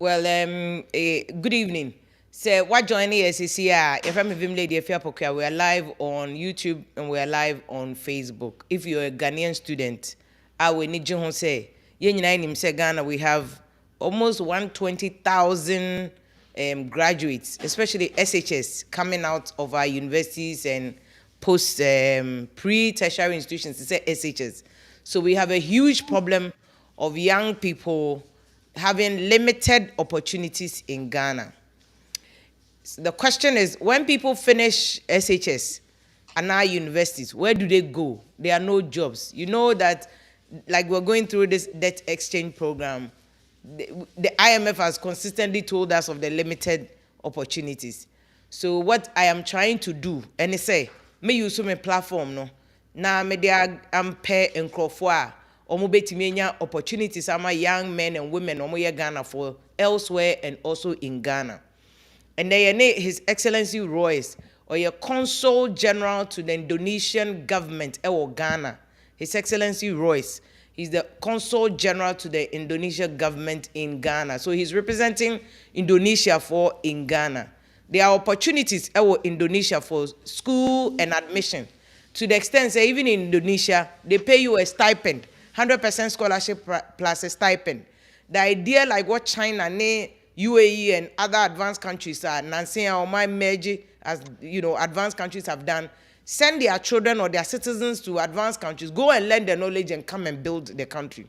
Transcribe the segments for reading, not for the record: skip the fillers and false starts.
Well, good evening. So, what joining us is here? If I'm a Vim Lady, if you're we are live on YouTube and we are live on Facebook. If you're a Ghanaian student, I will need you to say, Ghana, we have almost 120,000 graduates, especially SHS, coming out of our universities and post pre-tertiary institutions. It's SHS. So we have a huge problem of young people having limited opportunities in Ghana. So the question is, when people finish SHS and our universities, where do they go? There are no jobs. You know that, like we're going through this debt exchange program, the IMF has consistently told us of the limited opportunities. So what I am trying to do, and say, me use my platform, no, na me dey ampe nkrofo a omo betimi nya opportunities ama young men and women omo ye Ghana for elsewhere and also in Ghana. And then His Excellency Royce, or your Consul General to the Indonesian government, Ghana. His Excellency Royce, he's the Consul General to the Indonesian government in Ghana. So he's representing Indonesia in Ghana. There are opportunities in Indonesia for school and admission. To the extent that even in Indonesia, they pay you a stipend, 100% scholarship plus a stipend. The idea like what China, UAE and other advanced countries are, Nancy or my merge, as advanced countries have done, send their children or their citizens to advanced countries, go and learn the knowledge and come and build the country.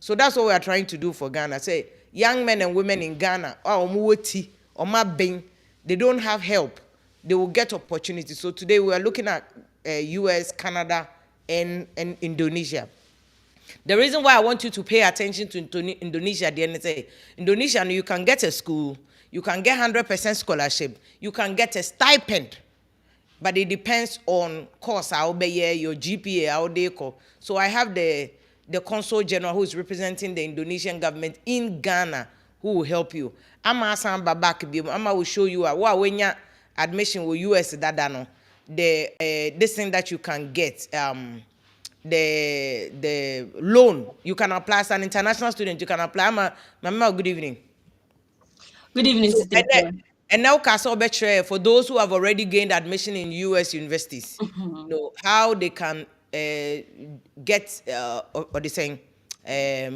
So that's what we are trying to do for Ghana. Say, young men and women in Ghana, they don't have help. They will get opportunities. So today we are looking at US, Canada, and Indonesia. The reason why I want you to pay attention to Indonesia, Indonesia, you can get a school, you can get 100% scholarship, you can get a stipend, but it depends on course, your GPA, So I have the Consul General who is representing the Indonesian government in Ghana who will help you. Ama will show you when your admission with US this thing that you can get. The loan you can apply as an international student. You can apply. Mama, good evening. Good evening, So, Sister. and now, for those who have already gained admission in US universities, how they can get what they saying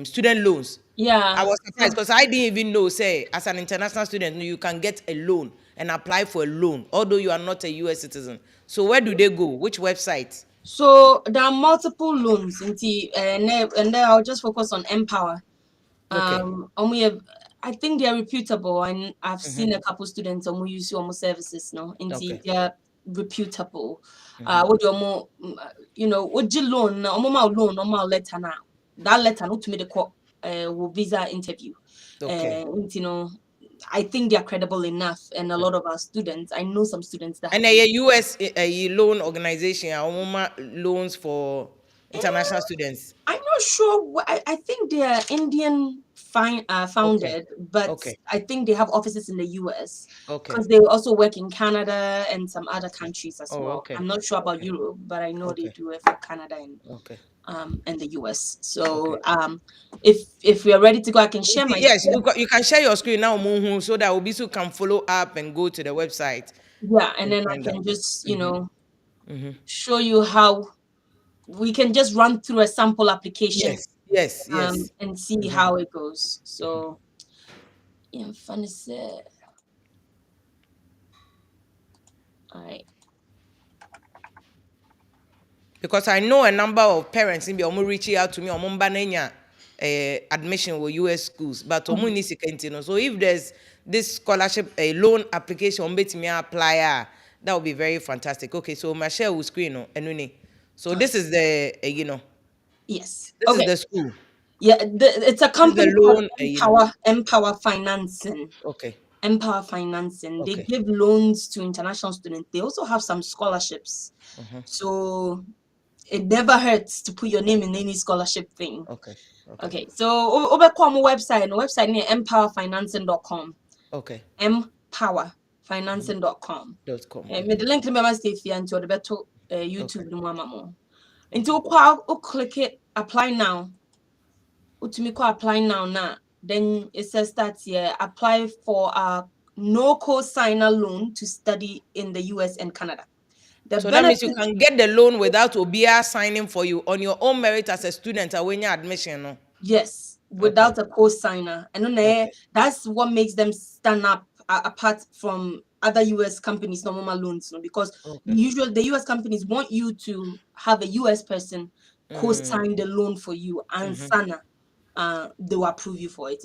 student loans. Yeah, I was surprised because I didn't even know. Say, as an international student, you can get a loan and apply for a loan, although you are not a US citizen. So where do they go? Which website? so there are multiple loans and then I'll just focus on Empower. Okay. I think they are reputable, and I've seen a couple students use almost services now. Okay. They are reputable. What do what you loan loan letter now? That letter not to me the court visa interview. Okay. I think they are credible enough, and a lot of our students, I know some students that. And a US loan organization, loans for international students. I'm not sure. I think they are Indian founded, but I think they have offices in the US because they also work in Canada and some other countries as well. Okay. I'm not sure about Europe, but I know they do it for Canada and the US. So if we are ready to go, I can share my screen. You can share your screen now, so that Obisu can follow up and go to the website. Yeah, and then I can just show you how we can just run through a sample application. Yes. And see how it goes. So yeah, fun is all right. Because I know a number of parents in Omo reaching out to me on admission with US schools, but Omo needs to so if there's this scholarship loan application me apply, that would be very fantastic. Okay, so my share will screen so this is the yes, this is the school. Yeah, it's a company called Empower Financing. Okay. Empower Financing. They give loans to international students. They also have some scholarships. So it never hurts to put your name in any scholarship thing. Okay. So over website near empowerfinancing.com. Okay. Empowerfinancing.com. The link to my stay into the better YouTube no more. Until click it, apply now. Apply now. then it says that apply for a no co-signer loan to study in the US and Canada. So that means you can get the loan without Obia signing for you on your own merit as a student when you admission. No? Yes, without a co-signer. And then that's what makes them stand up apart from other US companies, normal loans, because usually the US companies want you to have a US person co-sign the loan for you, and Sana, they will approve you for it.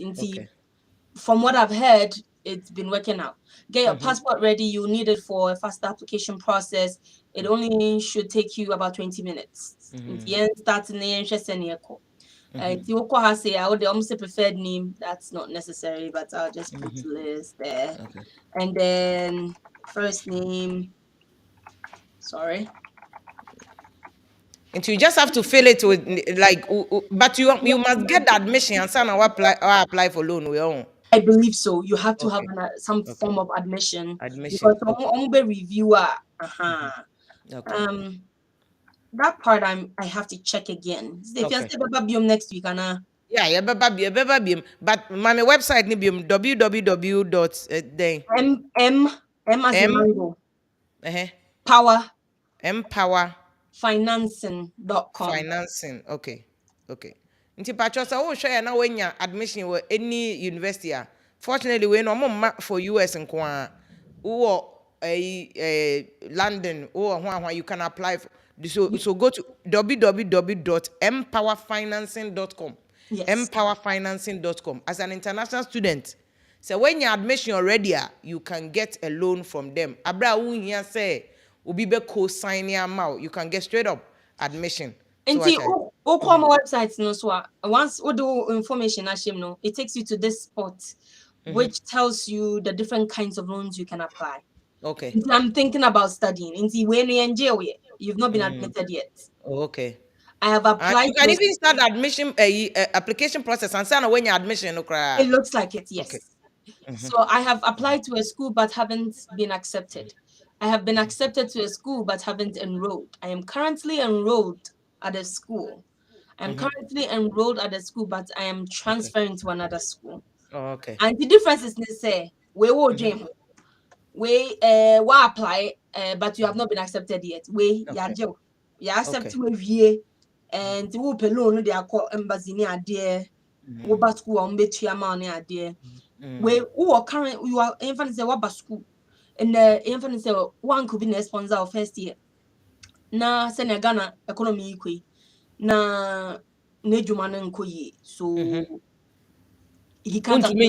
From what I've heard, it's been working out. Get your passport ready. You need it for a fast application process. It only should take you about 20 minutes. In the end, starting the interest and I would almost say preferred name. That's not necessary, but I'll just put Liz there. And then first name. Sorry. And you just have to fill it with but you must get the admission and sign or apply for loan. We own. I believe so. You have to have some form of admission. Because I'm reviewer. That part I have to check again. If you say biome next week, Anna. Yeah, but my website ni biome www. M as in mango. Power. Empower. Financing.com. Financing. Okay. Nti patcho say wo hwe na wenya admission with any university. Fortunately we no mo for US nko a wo London or you can apply for. So go to www.empowerfinancing.com. Yes. Empowerfinancing.com. As an international student, so when your admission already, you can get a loan from them. Abra here say ubibe co-signing amount, you can get straight up admission. And my website no so once all the information it takes you to this spot which tells you the different kinds of loans you can apply. Okay. I'm thinking about studying. When you're in jail, you've not been admitted yet. Okay. I have applied. You can even start the admission application process and say when your admission. It looks like it, yes. Okay. So I have applied to a school but haven't been accepted. I have been accepted to a school but haven't enrolled. I am currently enrolled at a school. I'm currently enrolled at a school, but I am transferring to another school. Oh, okay. And the difference is say we will dream. We apply, but you have not been accepted yet. We accept we and we pay loan they are called embassy near there. We back school on betia money at there. We are current you are infant say what school and the infant say one could be the sponsor of first year. Na send Ghana economy equi na nejumane nkoyi so he can't and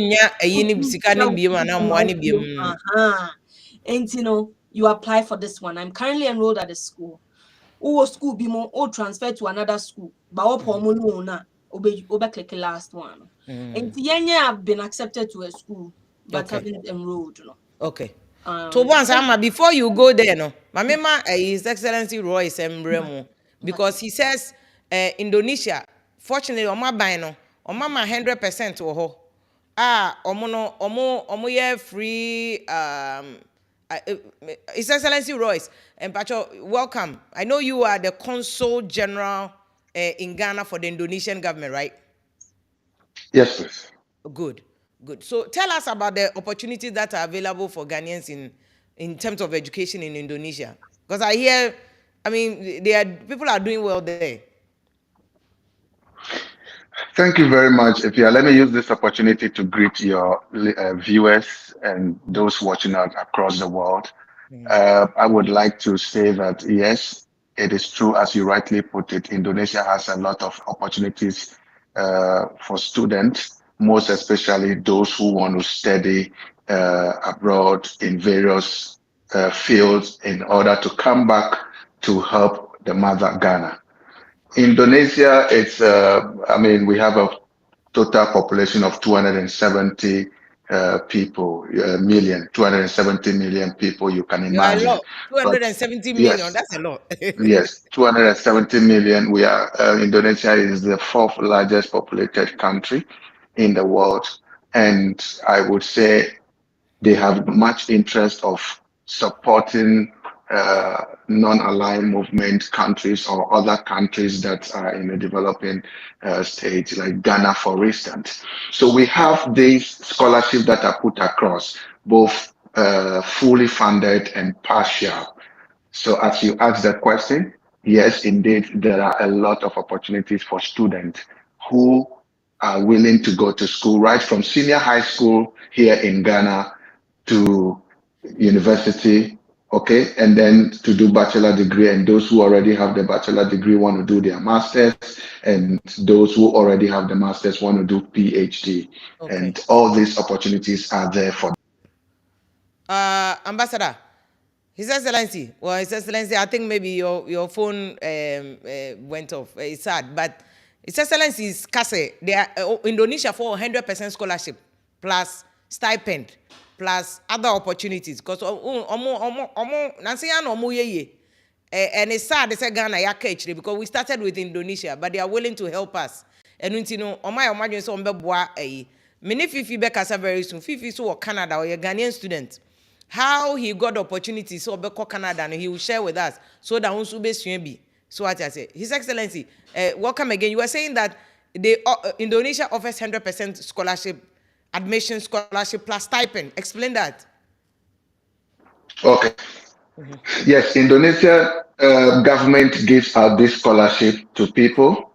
you apply for this one. I'm currently enrolled at a school. School be more transfer to another school. But click last one. And I've been accepted to a school, but haven't enrolled. Okay. So once before you go there, no, my mama His Excellency Roy Sembremo, because he says Indonesia, fortunately, on my bino, on mama 100% oho. Omo ye free His Excellency Royce and Pacho, welcome. I know you are the Consul General in Ghana for the Indonesian government, right? Yes, please. Good. So tell us about the opportunities that are available for Ghanaians in terms of education in Indonesia. Because I hear, people are doing well there. Thank you very much, Ifya. Let me use this opportunity to greet your viewers and those watching out across the world. I would like to say that, yes, it is true, as you rightly put it, Indonesia has a lot of opportunities for students, most especially those who want to study abroad in various fields in order to come back to help the mother Ghana. Indonesia, we have a total population of 270 million people, you can imagine. A lot. 270 million, yes, that's a lot. Yes, 270 million. Indonesia is the fourth largest populated country in the world. And I would say they have much interest of supporting non-aligned movement countries or other countries that are in a developing stage, like Ghana, for instance. So we have these scholarships that are put across, both fully funded and partial. So as you asked that question, yes, indeed, there are a lot of opportunities for students who are willing to go to school, right from senior high school here in Ghana to university, okay, and then to do bachelor degree. And those who already have the bachelor degree want to do their masters, and those who already have the masters want to do PhD. Okay. And all these opportunities are there for them. Ambassador, His Excellency. Well, His Excellency, I think maybe your phone went off. It's sad, but His Excellency's Kase, they are Indonesia for 100% scholarship plus stipend plus other opportunities. Because and it's sad they say Ghana actually because we started with Indonesia, but they are willing to help us. And you know, on my imagine so many Fifi Bekasa very soon. Fifi so Canada or a Ghanaian student. How he got the opportunity so Beko Canada and he will share with us so that we be swimby. So what I say, His Excellency, welcome again. You were saying that the Indonesia offers 100% scholarship, admission scholarship plus stipend. Explain that. Okay. Yes, Indonesia government gives out this scholarship to people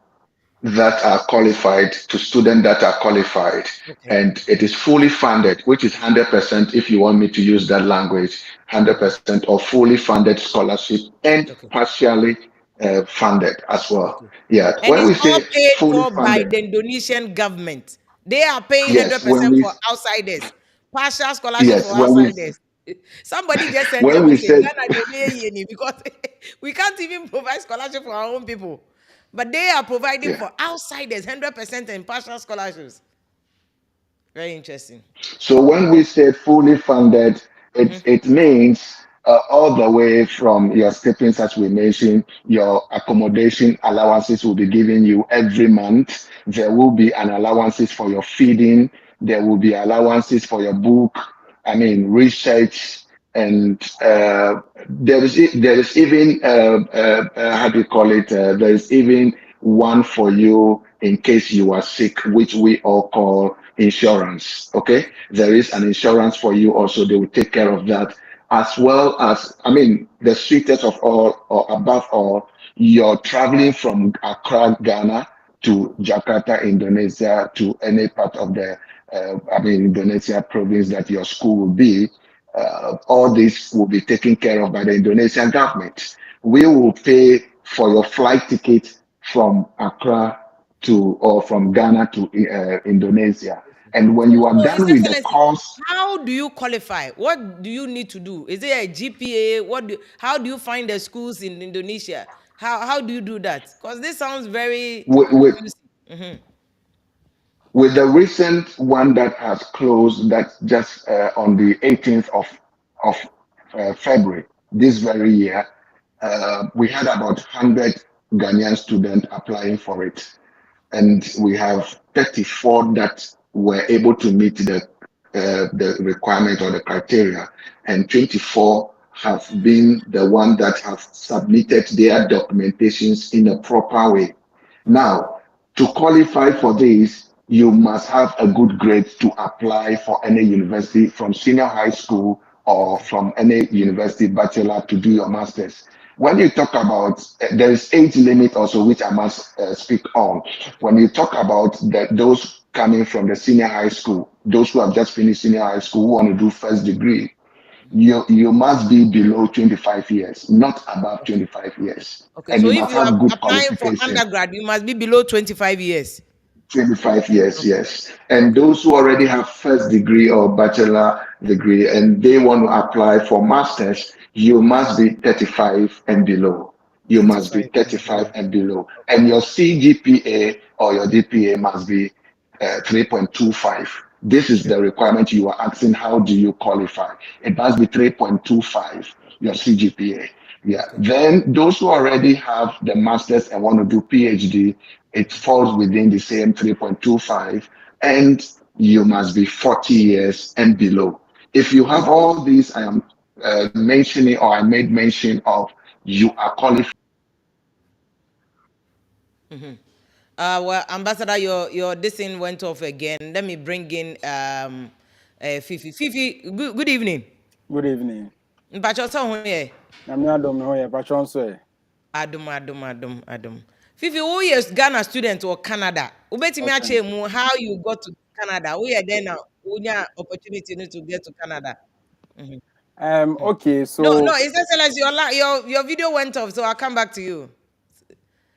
that are qualified, to students that are qualified. Okay. And it is fully funded, which is 100% if you want me to use that language, 100% or fully funded scholarship and partially funded as well. Okay. Yeah. And when it's all paid for by the Indonesian government. They are paying 100% for outsiders. Partial scholarship for outsiders. Somebody just sent a message because we can't even provide scholarship for our own people. But they are providing for outsiders 100% and partial scholarships. Very interesting. So when we say fully funded, it means all the way from your stipends, as we mentioned, your accommodation allowances will be given you every month. There will be an allowances for your feeding. There will be allowances for your book, research. And there is even how do you call it? There is even one for you in case you are sick, which we all call insurance. Okay, there is an insurance for you also. They will take care of that, as well as the sweetest of all, or above all, you're traveling from Accra, Ghana to Jakarta, Indonesia, to any part of the Indonesia province that your school will be. All this will be taken care of by the Indonesian government. We will pay for your flight ticket from Accra or from Ghana to Indonesia. And when you are done with the course, how do you qualify? What do you need to do? Is there a GPA? How do you find the schools in Indonesia? How do you do that? Because this sounds very with the recent one that has closed, that's just on the 18th of February this very year, we had about 100 Ghanaian students applying for it. And we have 34 that were able to meet the requirement or the criteria, and 24 have been the one that have submitted their documentations in a proper way. Now, to qualify for this, you must have a good grade to apply for any university from senior high school or from any university bachelor to do your master's. When you talk about, there is age limit also, which I must speak on. When you talk about those coming from the senior high school, those who have just finished senior high school who want to do first degree, you must be below 25 years, not above 25 years. Okay, and so if you are applying for undergrad, you must be below 25 years. 25 years, yes. And those who already have first degree or bachelor degree and they want to apply for masters, you must be 35 and below. You must be 35 and below. And your CGPA or your GPA must be 3.25. This is the requirement you are asking. How do you qualify? It must be 3.25, your CGPA. Yeah. Then those who already have the masters and want to do PhD, it falls within the same 3.25, and you must be 40 years and below. If you have all these, mentioning, or I made mention of, you are qualified. Well, Ambassador, your this thing went off again. Let me bring in Fifi. Fifi, good evening. Good evening. Mpacho so ho ye. I'm not done here, Patron, sir. Adum. Fifi, who is Ghana student or Canada? Ubetimi Okay. ache mu how you got to Canada. Who you there now? Unya opportunity to get to Canada. Mhm. Okay, No, so it's excellence. Your video went off, so I'll come back to you.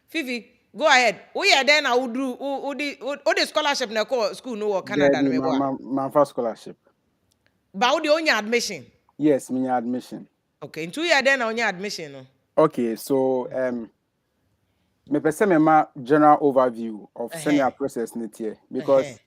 Fifi, go ahead. Who you there now? Who the scholarship na call school no or there Canada be no me boa. my first scholarship. But who the only admission? Yes, me admission. Okay, in 2 years then only admission no. Okay, so me pese me ma general overview of senior process netie because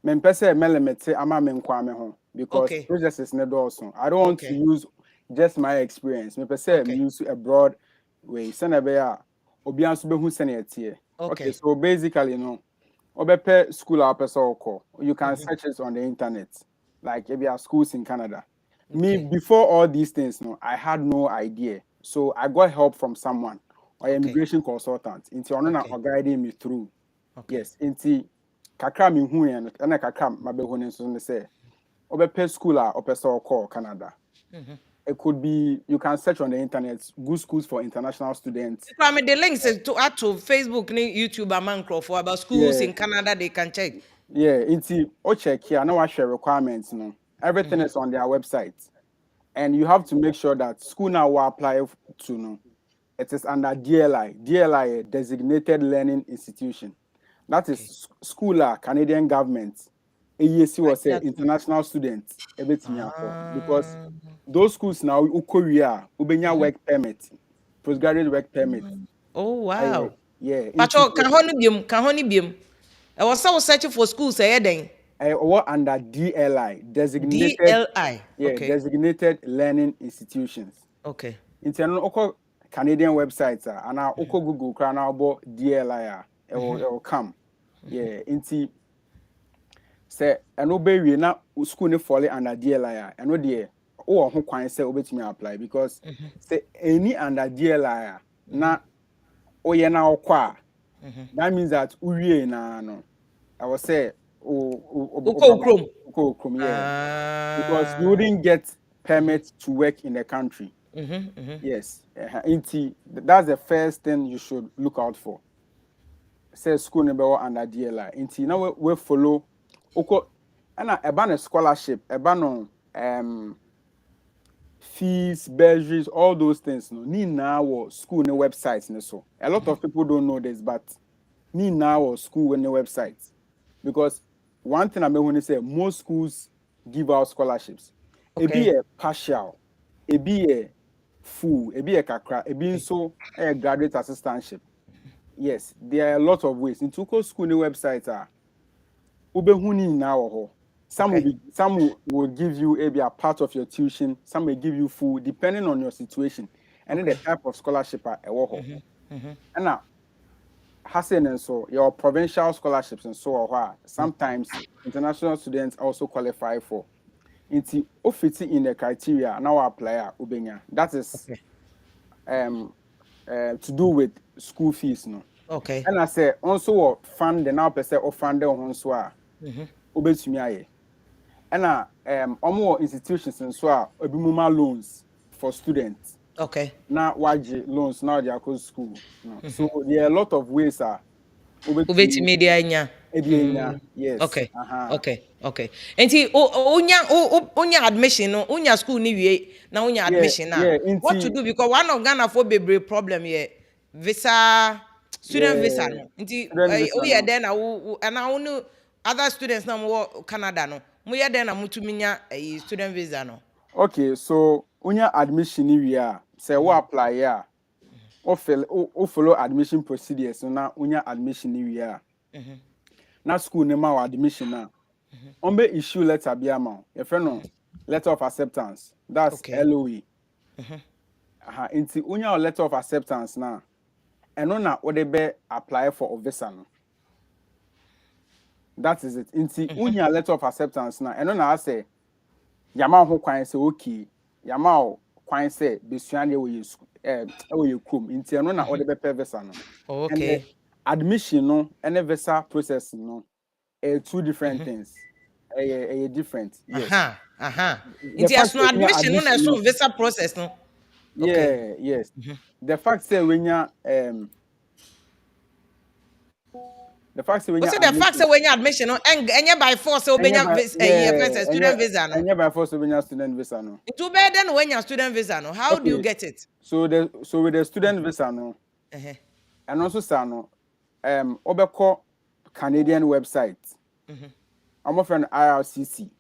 me pese me limit ama me nkwa me ho because Okay. processes ne do also. I don't want to use just my experience. Me pese me use a broad way. Senior be a obi anso be hu senior tie. Okay, so basically you know obepe school or person or you can search it on the internet like if you have schools in Canada. Me before all these things no I had no idea, so I got help from someone or immigration consultant into on guiding me through. Yes, into kakra me hu en na kakra mabehu ne so ne say obepe school or person or Canada. It could be, you can search on the internet, good schools for international students. I mean, the links to add to Facebook, YouTube, and Mancro for about schools in Canada, they can check. Yeah, check here. Now I share requirements. No, everything is on their website, and you have to make sure that school now will apply to no. It is under DLI. DLI, a designated learning institution. That is school, Canadian government. AEC was a international student. Because those schools now Korea, ubenya work permit, postgraduate work permit. Oh wow! Yeah. Pacho, can honey bium. I was so searching for schools then. Or under DLI, designated. DLI. Yeah, designated learning institutions. Okay. Internal Canadian websites and now Google can now about DLI. It will come. Yeah, say and obey we na school ne fall under DLI and no there oh ho kwan say obetumi apply because say any under DLI na oye na okwa that means that uwie na no I was say krom yeah because you wouldn't get permit to work in the country. Yes, that's the first thing you should look out for. Say school number under DLI now we follow and a scholarship, fees, bursaries, all those things. No, need now school in the websites. So a lot of people don't know this, but need now school in the websites because one thing I may want to say, most schools give out scholarships. It be a partial, it be a full, it be a kakra, it be so a graduate assistantship. Yes, there are a lot of ways. In Tuko school in the websites are. Now, some will give you maybe a part of your tuition, some will give you full, depending on your situation, and then the type of scholarship at and now Hassan and so your provincial scholarships and so on. Sometimes international students also qualify for. Into officially in the criteria now apply ubenya. That is to do with school fees, no. Okay. And I say also fund the now percent of fund on so obetumi aye. And more institutions and so obimuma loans for students. Okay. Now waje loans now they are called school. No. So there are a lot of ways obetumi dia nya. Yes. Okay. Okay. Enti onya admission no, onya school ni wie na onya admission na. What to do because one of Ghana for bebre problem here visa student visa no. Enti oya there na and other students na mo Canada no. Mo ye there na mutumi nya student visa no. Okay, so onya admission ni wie a say we apply ya. O follow admission procedures na onya admission ni wie a. Na school name our admission na be issue letter be amount your friend no letter of acceptance, that's LOE. Into unya letter of acceptance na eno na what they be apply for a visa no, that is it. Into unya letter of acceptance na eno na say yama ho kwan say okay yama kwan say besuane we you kum inti no na ode be visa no. Okay. And admission no and visa process no two different things. Different. Yes. Inti as no admission no na so visa process no. Yeah, okay. Yes. The fact say when you the fact say when you admission no and by force so when you student visa no. And by force when you student visa no. It will be then when you student visa no. How do you get it? So with the student visa no. And also say no obeko Canadian website. I'm offering IRCC.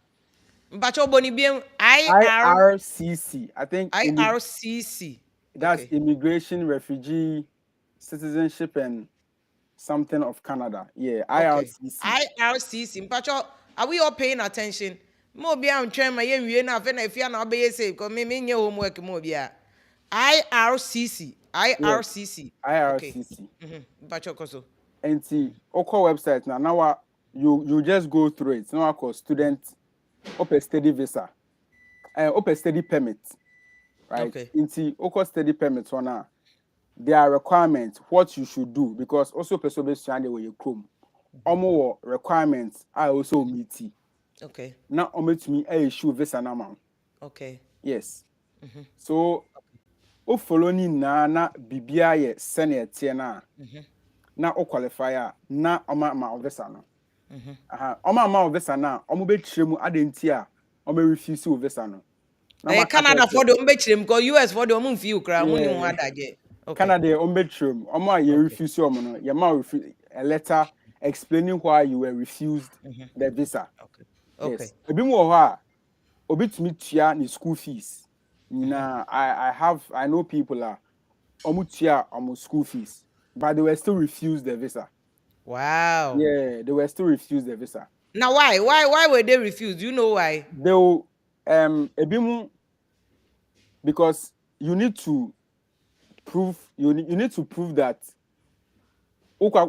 But your boni bien IRCC. I think IRCC. That's Immigration, Refugee, Citizenship, and something of Canada. Yeah, IRCC. IRCC. But are we all paying attention? Mo bia ntwen ma ye wie na fe na afia na obeye say ko me nye homework mo bia. IRCC. IRCC. IRCC. But your koso. And see, Oko website now you just go through it. Now call student open study visa. Open study permit. Right? Okay. Into Oko study permit one there are requirements what you should do because also person based on the way you come. More requirements I also meet. Okay. Now omit me a issue visa amount. Okay. Yes. So o follow ni na bibia ye senior tiena. Na o qualifier na ma visa no. Ma visa na omo be tremu adenti a omo refuse visa no. Canada for the ombetrim because US for the omo feel kra mo ni ho adaje. Canada ombetrim omo a ye refuse omo no ye ma a letter explaining why you were refused the visa. Okay. Yes. Ebi mo ho a obitumi tua ni school fees. Na I know people are omo tua omo school fees but they were still refused the visa. Wow. Yeah, they were still refused the visa. Now why were they refused? Do you know why? They will ebimu because you need to prove that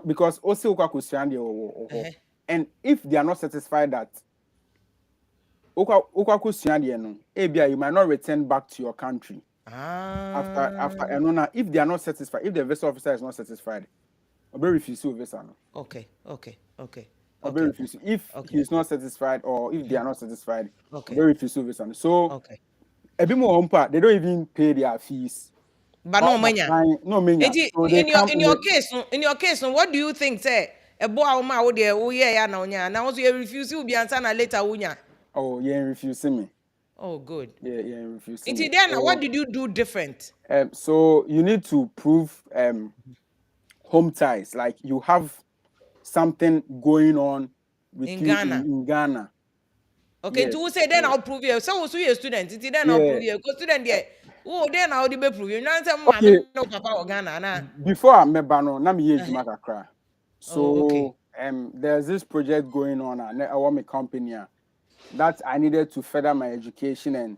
because also and if they are not satisfied that you might not return back to your country after and if they are not satisfied, if the visa officer is not satisfied, Obe refuse visa no. Okay. Obe refuse if he is not satisfied or if they are not satisfied. Obe refuse visa no. So ebimo ompa they don't even pay their fees. But no money. No money. So in your case, what do you think say a boy o ma wo de wo ye ya na onya na also you refuse will be answer na later unya. Oh, yeah, refusing me. Oh, good. Yeah, refusing. Until then, what did you do different? So you need to prove home ties, like you have something going on with in Ghana. In Ghana. Okay, yes. To say then I'll prove you. So also you a student. Until then I'll prove you. Because student there. Oh, then I'll be prove you. Now say no papa or Ghana na. Before I met Bano, na me use Makakra. So there's this project going on. I want my company. That I needed to further my education and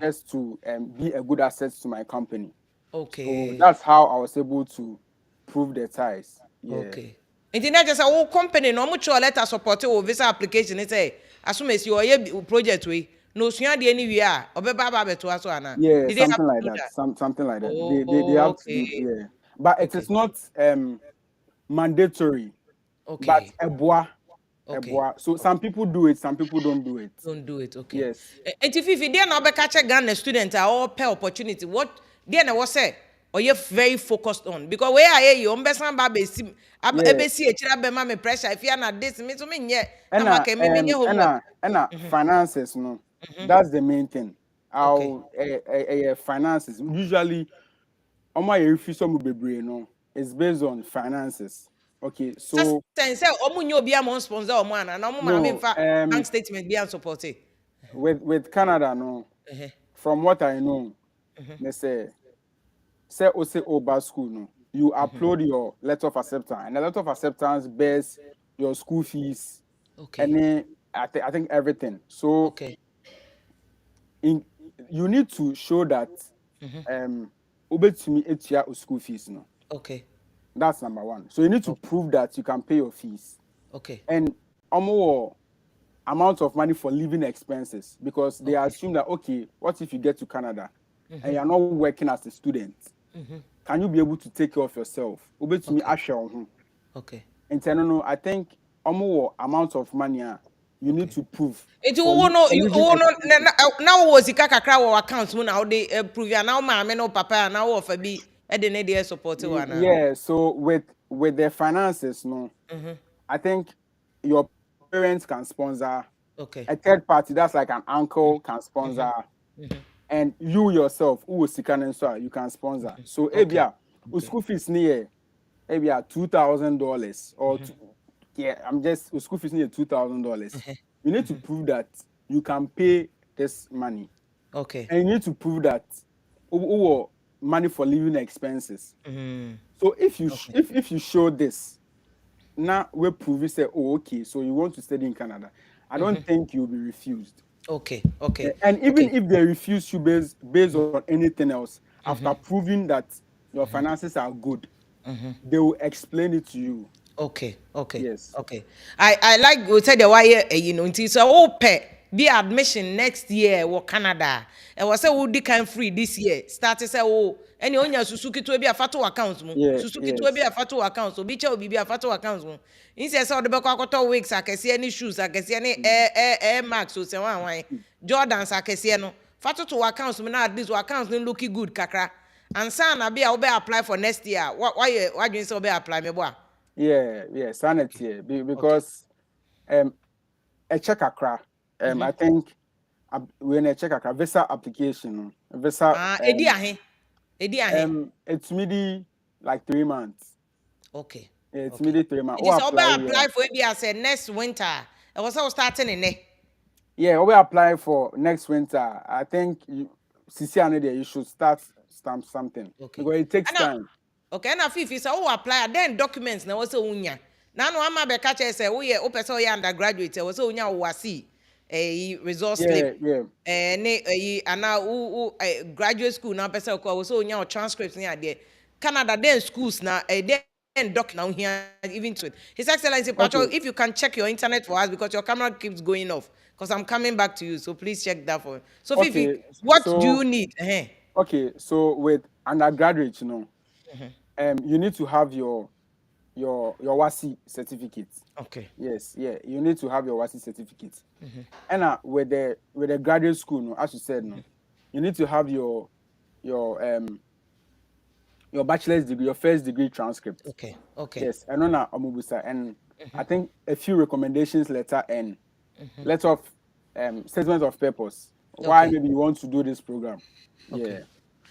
just to be a good asset to my company. Okay. So that's how I was able to prove the ties. Yeah. Okay. And then just a company no much letter support or visa application. It say as soon as you are a project way no suya the anywhere obeba beto aso ana. Yeah, something like that. Something like that. They have to do, yeah. But it is not mandatory. Okay. But eboa. Okay. So some people do it, some people don't do it. Don't do it, okay. Yes. And if they are not catch a Ghana student or pay opportunity, what they was say or you're very focused on because where are you? Umbesan babe sim abesi echira be ma me pressure if you are not this me to me nye and finances no. That's the main thing. Our finances usually refuse no it's based on finances. Okay, so say omunyo bia mon sponsor omo ana na omo ma me fa bank statement bia support it. With Canada no. From what I know, they say Oba school no. You upload your letter of acceptance and the letter of acceptance bears your school fees. Okay. And then I think everything. So you need to show that obetumi etia school fees no. Okay. That's number one. So you need to prove that you can pay your fees. Okay. And amount of money for living expenses, because they assume that, okay, what if you get to Canada and you're not working as a student? Can you be able to take care of yourself? Okay. And no, I think amount of money you need to prove. Now was the kakra accounts now they prove now mama no papa now offer be they support one. Yeah, so with the finances, I think your parents can sponsor. Okay. A third party, that's like an uncle, can sponsor. And you yourself, who is you can sponsor. So ebia school fees near ebia $2,000 or I'm just school fees near $2,000. You need to prove that you can pay this money. Okay. And you need to prove that money for living expenses. So if you show this, now we prove say, oh, okay, so you want to study in Canada, I don't think you'll be refused. Okay. Okay. And even if they refuse you based on anything else, after proving that your finances are good, they will explain it to you. Okay. Yes. Okay. I like we said the why so be admission next year or Canada. And was say we can free this year. Start to say any onya Suzuki to be a fatu accounts mo. Suzuki to be a fatu accounts so bicha will be a fatu accounts mo. Instead so the back quarter weeks I can see any shoes I can see any air max so say one Jordans I can see no fatu to accounts me now this accounts no looking good kakra. And son I be apply for next year. Why do you say be apply me boy? Yeah, sanity because a check accra. I think when a check accra visa application visa edi ahe it's maybe like 3 months. Okay. It's maybe 3 months. It is apply for maybe as a next winter. It was all starting in there. Yeah, we apply for next winter. I think you should start something. Okay. Because it takes time. Okay, now if you say apply then documents na was unya. Now no ama be catch say we person we undergraduate was unya wasi resource slip. Yeah. Graduate school now person ko was unya transcripts near there. Canada then schools now then doc now here even to it. His Excellency Patrol, if you can check your internet for us because your camera keeps going off. Because I'm coming back to you, so please check that for. So Fifi, what do you need? Okay, so with undergraduate, you need to have your WASI certificate. Okay. Yes, you need to have your WASI certificate. And with the graduate school, as you said, you need to have your bachelor's degree, your first degree transcript. Okay. Yes, and on Omubusa, and I think a few recommendations letter and letter of statement of purpose. Why maybe you want to do this program? Yeah.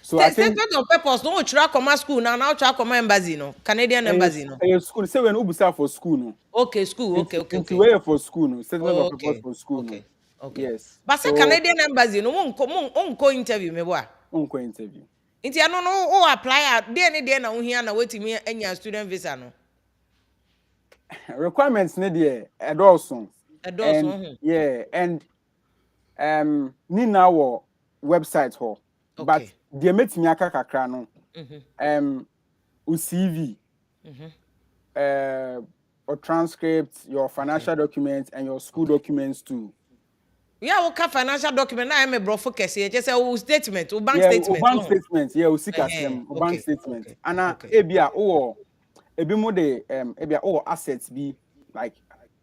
So I think statement of purpose. No, try come school now try come embassy no, Canadian embassy no. School. Say when Ubusa for school no. Okay, school. Okay. Where for school no? Statement of purpose for school no. Okay. Yes. But say Canadian embassy no, unko interview me boy. Unko interview. Inti ano no apply there na here na wetimi anya student visa no. Requirements need there also. Yeah, and ni na wo website ho. But the metimi aka kakra no. CV. Or transcripts, your financial documents and your school documents too. Yeah, what financial document? I am a bro focus here. Just a statement, or bank statement. Bank statement. Yeah, we see them. Bank statement. And ebia more the ebia assets be like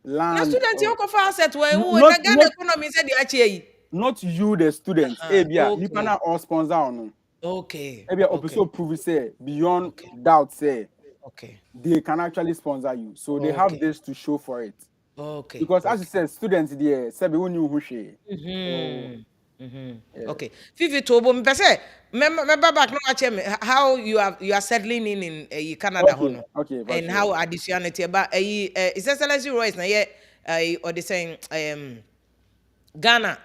land. Now students you go for assets where the Ghana economy said the actually. Not you, the students. Ebia you can all sponsor on. Okay. Ebia also prove say beyond doubt say. Okay. They can actually sponsor you, so they have this to show for it. Okay. Because as you said, students there, sabi who knew who she. Okay. Fifi Tobo, me say, remember back no actually how you are settling in Canada, okay. And how additionality, but His Excellency Royce na or the saying Ghana.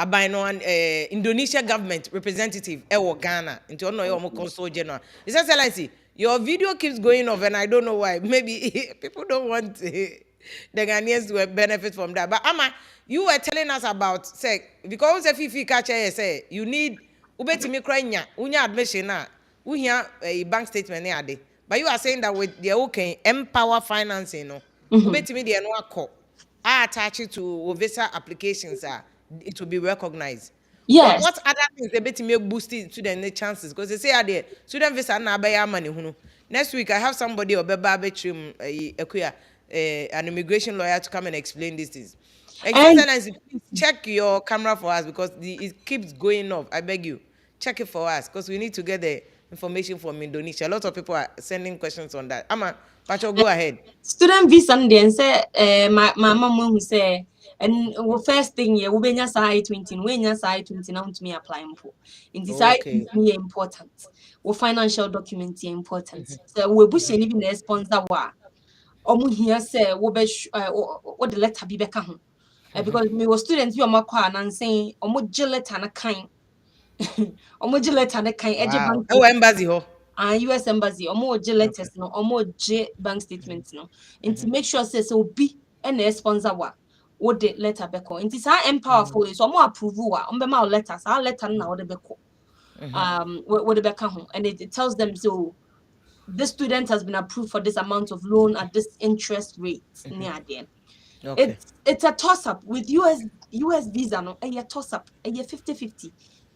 By no Indonesia government representative Ghana into no consul general. His Excellency, your video keeps going off and I don't know why. Maybe people don't want the Ghanaians to benefit from that. But Ama, you were telling us about say because if you catch say you need ubetimi kranya unya admission na unya a bank statement ade. But you are saying that with the okay empower financing no ubetimi the no akọ. I attach it to visa applications, it will be recognized. Yes. What other things they bet me boost student chances? Because they say there student visa na buy money. Next week I have somebody or an immigration lawyer to come and explain these things. And please check your camera for us because it keeps going off. I beg you, check it for us because we need to get the information from Indonesia. A lot of people are sending questions on that. Ama, Pacho, go ahead. Student visa and say my mom who say and first thing yeah we benya sai 20 we nya sai 20 now to me applying for in decide me important we financial documents important so we bush any be sponsor wa omo here say we be what the letter be beka ho because me was students you makwa and saying omo je letter na kan omo je letter na kan eje bank embassy ho US embassy omo je letters no omo je bank statements no and to make sure say so be and sponsor wa what the letter beko it is how powerful so omo approve wa ombe ma letters our letter na what the beko what the beka ho and it tells them so this student has been approved for this amount of loan at this interest rate near the end. It's a toss up with US visa no a toss up a 50-50.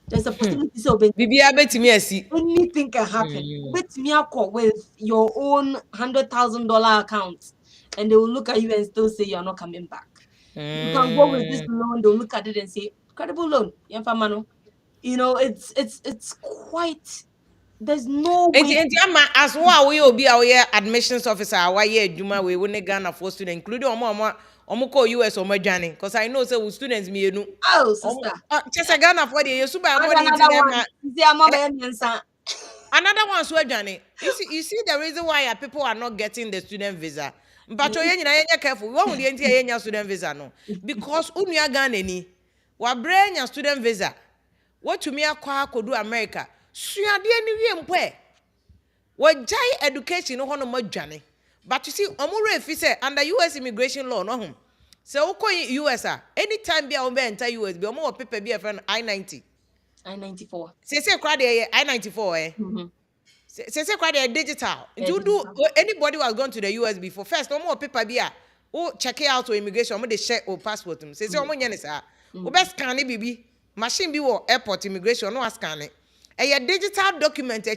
There's a possibility so anything can happen. Bet me with your own $100,000 account, and they will look at you and still say you're not coming back. You can go with this loan. They'll look at it and say credible loan. You know, it's quite. There's no way. As well, we will be our admissions officer. Our year Juma we wouldn't Ghana for students, including Omuko US or Majani, because I know so studients me no. Oh, sister. Just a Ghana for the super another one so Johnny. You see the reason why people are not getting the student visa. But you careful. We won't the student visa no. Because unya Ghana ni wa bring your student visa. What to me akwa kodu America. Suade ni wie mpo wajai education no hono madwane but you see omure efi say under US immigration law no hom so uko US anytime bia o be enter US be omo paper bia friend I-94 say kwa dey I-94 say kwa dey digital you do anybody who has gone to the US before first omo paper bia o check it out to immigration omo dey share o passport say omo nya ne sa o be scan bibi machine bi wo airport immigration no scan it. A digital document say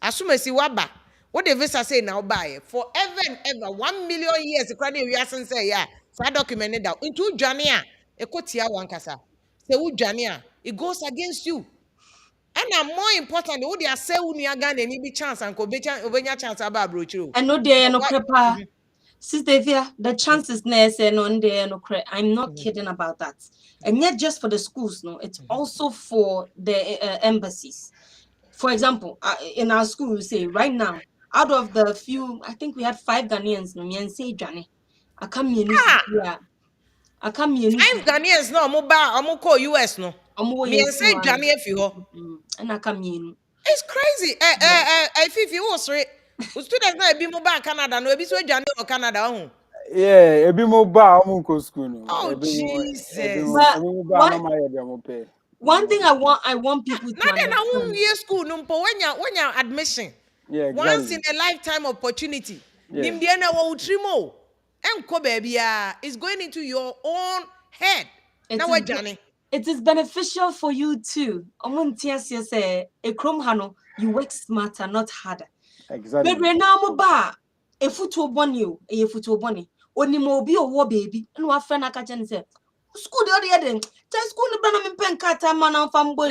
asumasi waba what the visa say now buy forever and ever 1 million years credit we asan say yeah so that document that into Jania ekotia wankasa say who Jania it goes against you and more important who they say who you Ghana any be chance and obenya chance about brochuro and no there no crepa Sister the chances say no there no cre I'm not kidding about that. And yet just for the schools no it's also for the embassies. For example, in our school we say right now out of the few I think we had 5 Ghanaians no me say Johnny I come here yeah I come here 5 Ghanaians no omo call US no me say Johnny if you and I come here it's crazy if you was students na be mo ba Canada no ebi so Johnny or Canada ho yeah ebi mo ba omo ko school no oh Jesus one thing I want people to understand. Now year school no when you admission. Yeah, exactly. Once in a lifetime opportunity. Nimbiana wo utrimo. Enko baby is going into your own head. Now what Johnny? It is beneficial for you too. Say you work smarter, not harder. Exactly. But right now ba a foot bonny, a foot bonny. Only more be a war baby. And what friend I can say. School the other day. Tell school the banana pen kata man from boy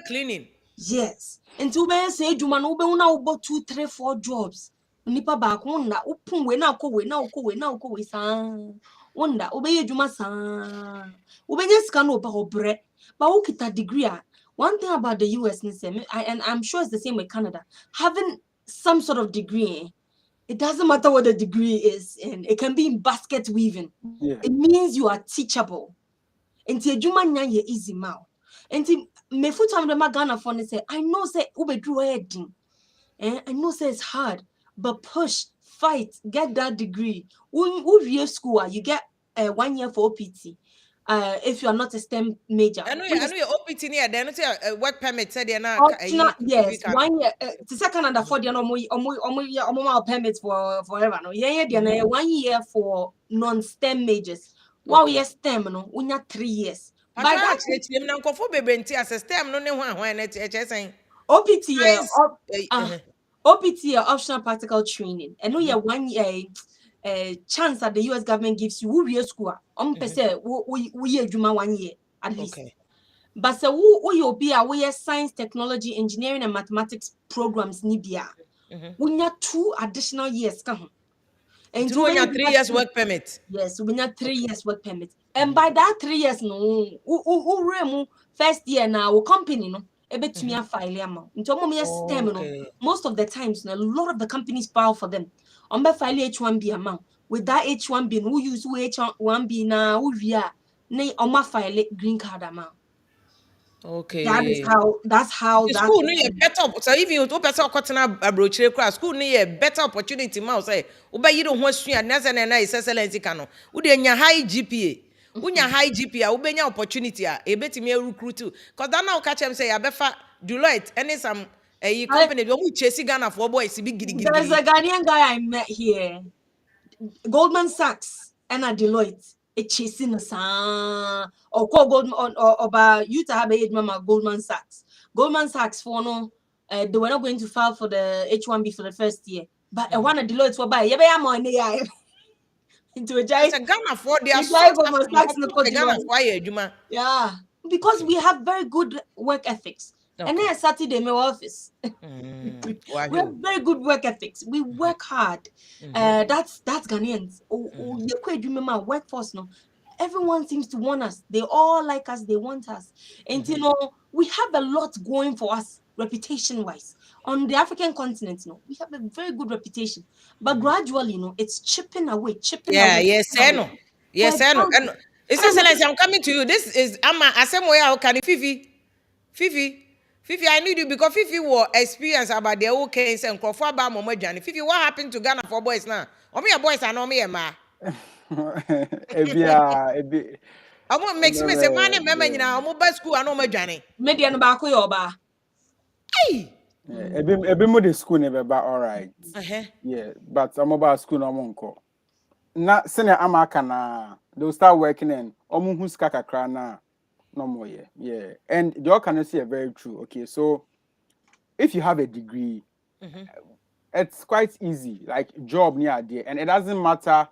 cleaning. Yes. And to be say you man ube una ubo 2, 3, 4 jobs. Nipa ba na upun we na ko we sa. Wonder ube ye juma sa. Ube nye scan oba obre. But who kita degree? One thing about the US and I'm sure it's the same with Canada. Having some sort of degree. It doesn't matter what the degree is, and it can be in basket weaving. Yeah. It means you are teachable. And juma nya easy now. And me futam the Ghana phone say, I know say ube drew heading. I know say it's hard, but push, fight, get that degree. When real school, you get 1 year for OPT. if you are not a STEM major. I know your OPT near then work permit said you're not yes, 1 year. The second and the fourth year, permits for forever. No, yeah, 1 year for non-STEM majors. Wow, yes, STEM, no, we have 3 years. By that, STEM no OPT, OPT, optional practical training, and no, 1 year. Chance that the US government gives you, we school. We 1 year at least. But so who be aware science, technology, engineering, and mathematics programs nibia. We need 2 additional years. And you have 3 years work permit. Yes, we need 3 years work permit. And by that 3 years, no, first year now, company no. Me a file amount. STEM, no. Most of the times, a lot of the companies file for them. On file H1B amount. With that H1B, who use H1B now, who we are, on file green card amount. Okay. That's how the school need better. So even you person kwatena abrochire class, school need better opportunity ma say oba yi do ho asua na say na excellence ka no. Wo de nya high GPA. Unya high GPA, ubenya opportunity a ebetimi recruit cause that now catch them say ya befa Deloitte any some company we chase Ghana for boys be gidi. There's a Ghanaian guy I met here. Goldman Sachs and a Deloitte. Chasing or call Goldman or by you to have a mama Goldman Sachs. Goldman Sachs for no they were not going to file for the H1B for the first year. But I want a Deloitte for buy into a giant Ghana for their yeah, because we have very good work ethics. And then Saturday my office. We have very good work ethics. We work hard. That's Ghanaians. Remember workforce no. Everyone seems to want us. They all like us. They want us. And you know, we have a lot going for us reputation-wise. On the African continent, you know, we have a very good reputation. But gradually, you know, it's chipping away. Yes, I know. Yes, I know. And it's Excellency, I'm coming to you. This is Asamoah Okani Fifi, I need you because Fifi will experience about the old case and Crawford about Momo Johnny. Fifi, what happened to Ghana for boys now? Or me a boys and no me a ma. I won't make me say money, member now, mobile school and no more Johnny. Median Baku Yoba. Hey! Ebi mo de school never ba all right. Yeah, but I'm about school no monko. Na senior amaka na they'll start working in omu hu ska kakra na no more yeah. And the all can see very true. Okay, so if you have a degree, it's quite easy, like job near there, and it doesn't matter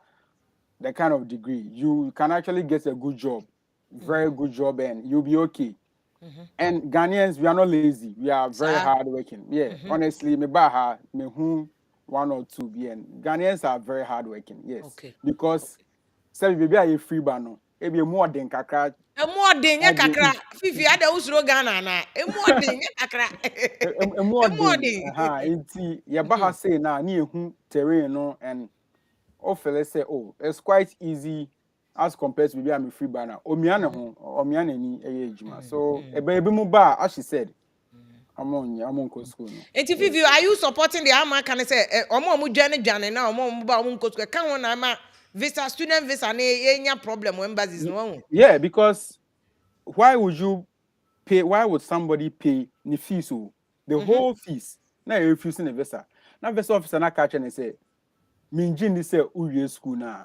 the kind of degree. You can actually get a good job, very good job, and you'll be okay. And Ghanaians, we are not lazy. We are very hardworking. Yeah, honestly, me baha me who 1 or 2 and Ghanaians are very hardworking. Yes, because say baby are free bano. It be more than kakra. More than kakra. Fifi ada usro Ghana na. More than kakra. More than. Inti ya baha say na ni ehu terrain no and offer say it's quite easy. As compared to maybe I'm a free banner. Omiane ni ejuma. So ebe mu ba as she said. I'm on school. And if you are you supporting the Ama can say omo journey na omo ba omo school can one ama visa student visa na enya problem when basis no. Yeah, because why would somebody pay the fees the whole fees? Now you're refusing the visa. Now visa officer na catch and say Minjin this say uye school na.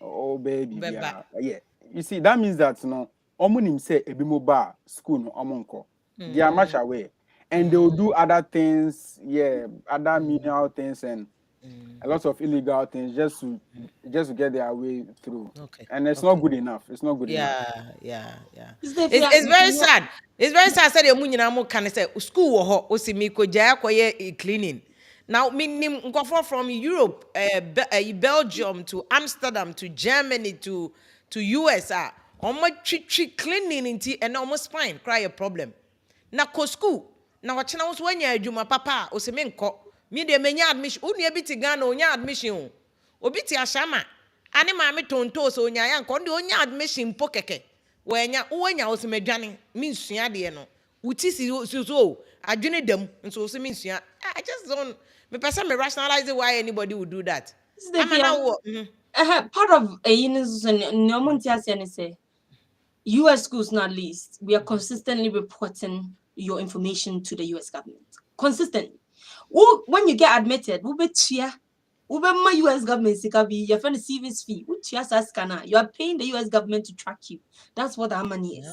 Oh baby, yeah. You see, that means that no, omunim say ebimo ba school no omonko. They are much away, and they will do other things, other menial things and a lot of illegal things just to get their way through. And it's not good enough. It's not good enough. Yeah. It's very sad. It's very sad. Say the munyina mo can say school wo ho osimi ko jaya koye cleaning. Now, meaning from Europe, Belgium to Amsterdam to Germany to US, almost cleaning into and almost fine, cry a problem. Now, school. Now, what channels when you do my papa or semenko, me de menya admission, only a bit Ghana on your admission. Obiti ashama, anima me tonto so nyan kondi on your admission pokeke. When ya was me journey means siadiano. Utisi so I journey them and so means I just don't. Me person me rationalize why anybody would do that. Part of a unison no montias say US schools, not least, we are consistently reporting your information to the US government. Consistently. When you get admitted, my US government your friend service fee, you are paying the US government to track you. That's what our money is.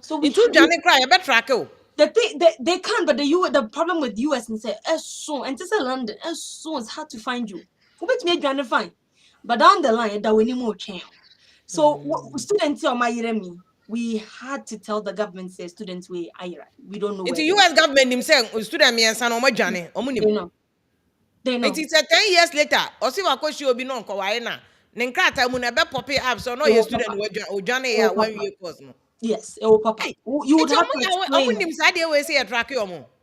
So we cry about track. They can, but the problem with US and say and to say London it's hard to find you. Fine. But down the line, that we need more change. So students on my we had to tell the government say students we don't know. It's the US government himself student me and son they know. It is 10 years later. Osi wakoshi obi no nko wae na. Ne nkrata mu na be pop up so no ye student o Johnny ya 1 year course no. Yes, it will pop up. You would have to explain.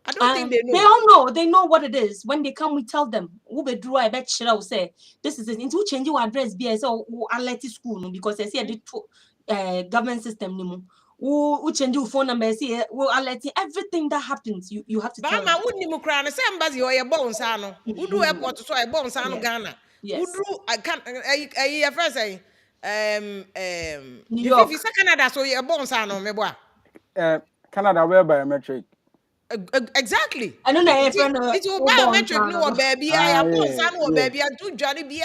I don't think they know. They all know. They know what it is. When they come, we tell them. I bet I will say this is it. Into change your address. So I'll let it school because I see a government system. We change your phone number. See, I'll let everything that happens. You have to tell. But wouldn't you cry? The same basi or your bones ano. Who do airport so a bones ano Ghana. Who do I can't. I first say New York. If you say Canada so your bones ano me boy. Canada where biometric. Exactly. I don't know if it's biometric no baby. I have bones ano baby. I do Johnny be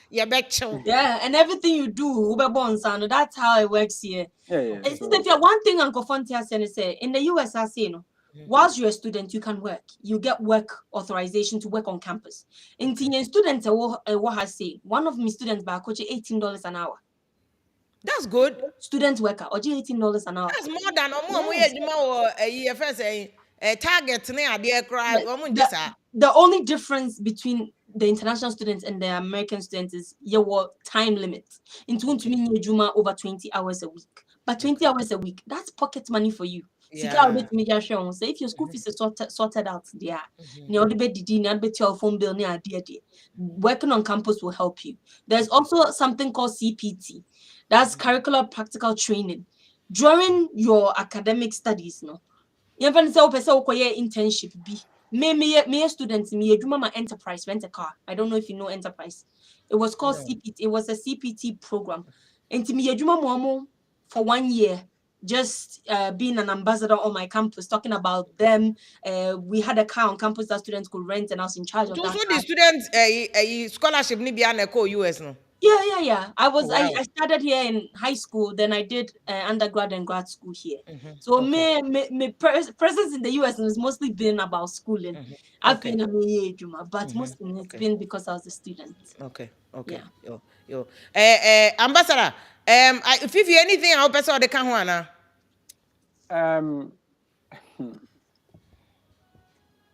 yeah, and everything you do, that's how it works here. One thing Uncle Fontia say in the US, I say, whilst you're a student, you can work. You get work authorization to work on campus. In students, what I say, one of my students by coach $18 an hour. That's good. Student worker, or $18 an hour. That's more than a year first a target. The only difference between the international students and the American students is your time limit. In 20 Juma over 20 hours a week. But 20 hours a week, that's pocket money for you. So if your school fees is sorted out there, your phone bill, working on campus will help you. There's also something called CPT. That's curricular practical training. During your academic studies, you can say internship be. Me students, my enterprise rent a car. I don't know if you know enterprise. It was called CPT. It was a CPT program. And me for 1 year, just being an ambassador on my campus, talking about them. We had a car on campus that students could rent, and I was in charge of that. So the students a scholarship ni biya na US no. Yeah. I started here in high school, then I did undergrad and grad school here. So my presence in the US has mostly been about schooling. I've been a year, but mostly it's been because I was a student. Okay. Yeah. Yo. Ambassador, if you anything I hope so the can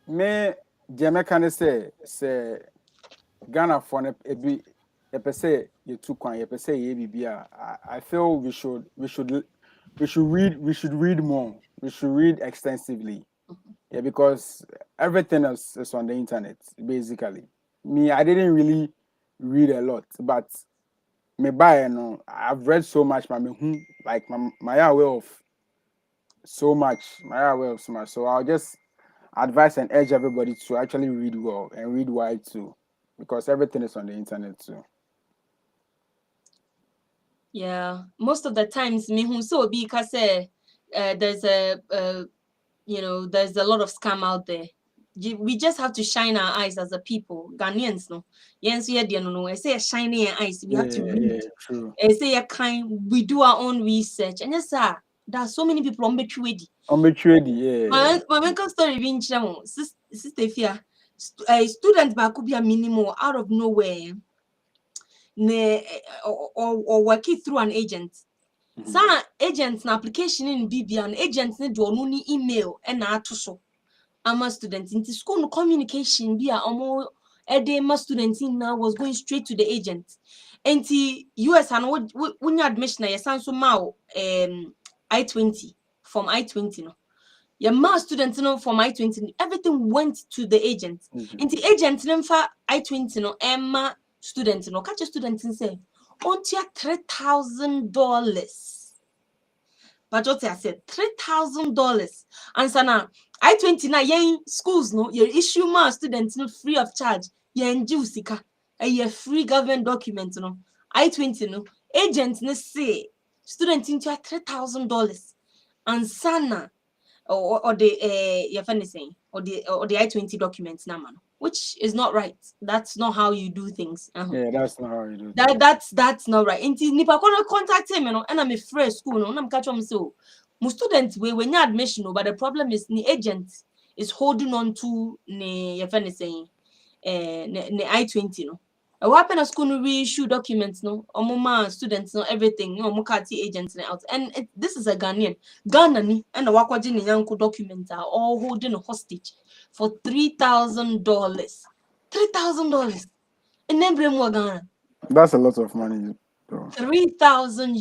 me Jamaican say Ghana for a bit. I feel we should read more. We should read extensively. Yeah, because everything else is on the internet, basically. I didn't really read a lot, but I've read so much, my aware of so much. So I'll just advise and urge everybody to actually read well and read wide too, because everything is on the internet too. Yeah, most of the times because there's there's a lot of scam out there. We just have to shine our eyes as a people, Ghanaians. No, yes, I say shining our eyes. We have to read. I say we do our own research, and yes, sir, there are so many people on Betrayed. My mental story being sister fear. A student back could be a minimum out of nowhere. Or working through an agent. Some agents na application in BB and agents need to only email and so. I'm a student in the school communication be my students in now was going straight to the agent. And the US and when you admission I sound so now I-20 from I-20 no. Your mass students from I-20 everything went to the agent. And the agent for I-20 no Emma students, catch a student and say, "On your $3,000." But what I said, $3,000. And so now, I-29 schools, you issue more students free of charge. You a free government document, I-20 agents say student into $3,000 and sana or the your friend is saying or the I-20 documents now, man, which is not right. That's not how you do things. Yeah, that's not how you do that's not right. Inti nipa kono contact him, and I'm a fresh school, no, I'm catch him so. Most students we when you admission, but the problem is the agent is holding on to your friend is saying ne I-20 no. What happen at school no reissue documents no omoma students no everything no mukati agents out and this is a Ghana ni and the wakwaji ni yanko documents are all holding a hostage for $3,000. $3,000 and then Ghana. That's a lot of money. 3,000